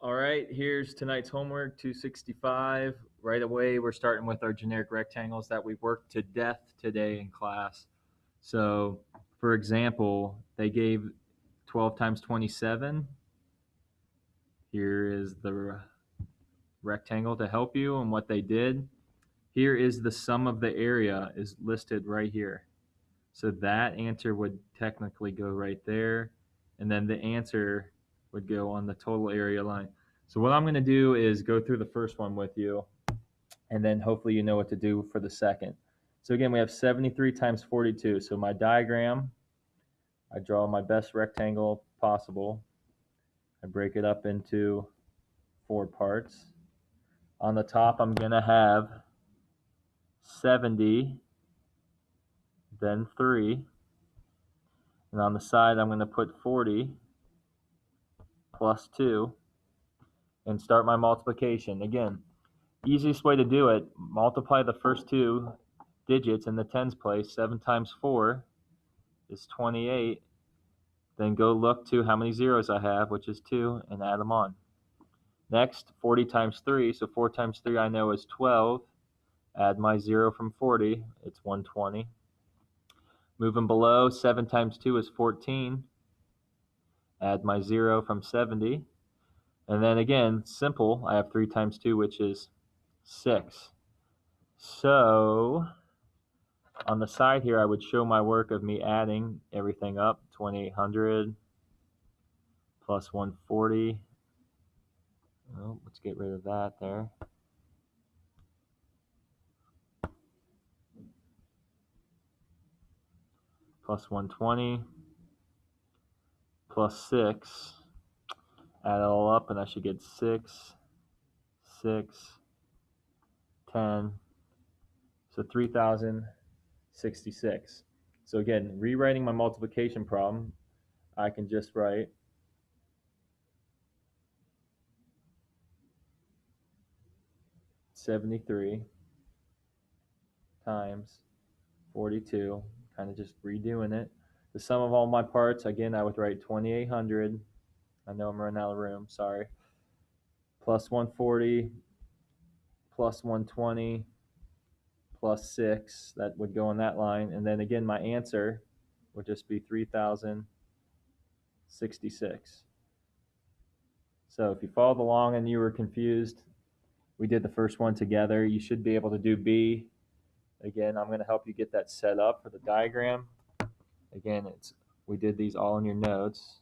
All right, here's tonight's homework, 265. Right away, we're starting with our generic rectangles that we worked to death today in class. So, for example, they gave 12 times 27. Here is the rectangle to help you and what they did. Here is the sum of the area is listed right here. So that answer would technically go right there. And then the answer would go on the total area line. So what I'm going to do is go through the first one with you, and then hopefully you know what to do for the second. So again, we have 73 times 42. So my diagram, I draw my best rectangle possible. I break it up into 4 parts. On the top, I'm going to have 70, then 3. And on the side, I'm going to put 40 plus 2 and start my multiplication. Again, easiest way to do it, multiply the first 2 digits in the tens place. 7 times 4 is 28. Then go look to how many zeros I have, which is 2, and add them on. Next, 40 times 3. So 4 times 3 I know is 12. Add my 0 from 40. It's 120. Moving below, 7 times 2 is 14. Add my 0 from 70. And then again, simple, I have 3 times 2, which is 6. So on the side here, I would show my work of me adding everything up. 2800 plus 140. Oh, let's get rid of that there. Plus 120 plus 6. Add it all up, and I should get 6, 6, 10. So 3066. So again, rewriting my multiplication problem, I can just write 73 times 42, kind of just redoing it. The sum of all my parts, again, I would write 2800. I know I'm running out of room, sorry. Plus 140, plus 120, plus 6. That would go on that line. And then again, my answer would just be 3066. So if you followed along and you were confused, we did the first one together. You should be able to do B. Again, I'm going to help you get that set up for the diagram. Again, we did these all in your notes.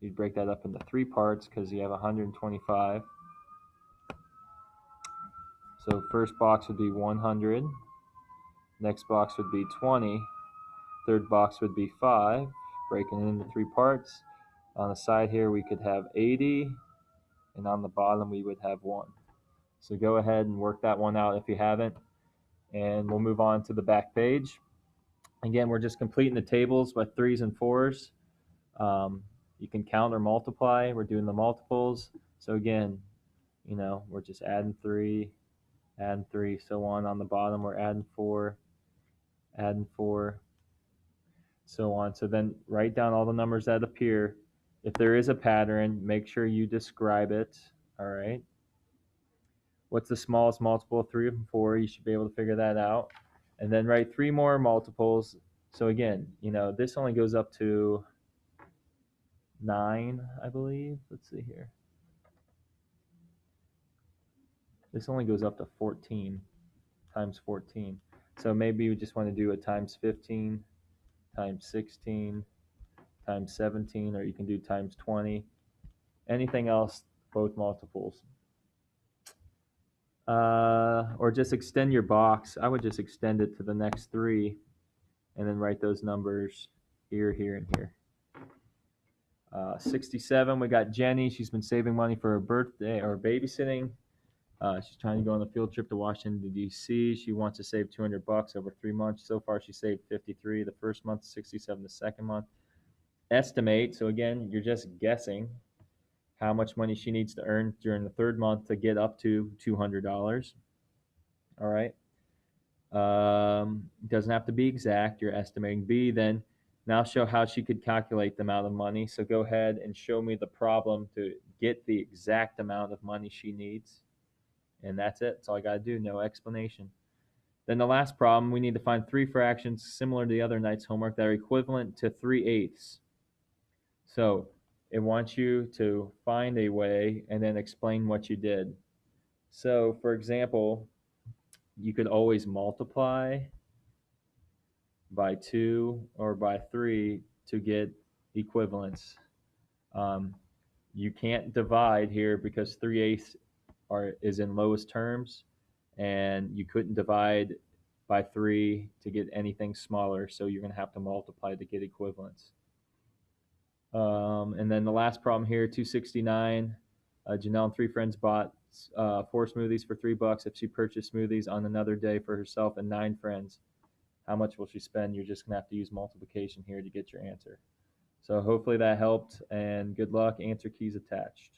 You'd break that up into 3 parts because you have 125. So first box would be 100. Next box would be 20. Third box would be 5. Breaking it into 3 parts. On the side here, we could have 80. And on the bottom, we would have 1. So go ahead and work that one out if you haven't. And we'll move on to the back page. Again, we're just completing the tables with 3s and 4s. You can count or multiply. We're doing the multiples. So again, we're just adding 3, so on. On the bottom, we're adding 4, so on. So then write down all the numbers that appear. If there is a pattern, make sure you describe it. All right. What's the smallest multiple of 3 and 4? You should be able to figure that out. And then write 3 more multiples. So again, this only goes up to 9, I believe. Let's see here. This only goes up to 14 times 14. So maybe you just want to do a times 15, times 16, times 17, or you can do times 20. Anything else, both multiples. Or just extend your box. I would just extend it to the next 3 and then write those numbers here, here, and here. 67, we got Jenny. She's been saving money for her birthday or babysitting. She's trying to go on a field trip to Washington, D.C. She wants to save $200 over 3 months. So far, she saved 53 the first month, 67 the second month. Estimate. So again, you're just guessing how much money she needs to earn during the third month to get up to $200. All right. Doesn't have to be exact. You're estimating B. Then Now show how she could calculate the amount of money. So go ahead and show me the problem to get the exact amount of money she needs. And that's it. That's all I got to do. No explanation. Then the last problem, we need to find three fractions similar to the other night's homework that are equivalent to 3/8. So it wants you to find a way and then explain what you did. So for example, you could always multiply by 2 or by 3 to get equivalence. You can't divide here because 3/8 is in lowest terms, and you couldn't divide by 3 to get anything smaller, so you're going to have to multiply to get equivalence. And then the last problem here, 269. Janelle and three friends bought 4 smoothies for $3. If she purchased smoothies on another day for herself and 9 friends, how much will she spend? You're just going to have to use multiplication here to get your answer. So hopefully that helped, and good luck. Answer keys attached.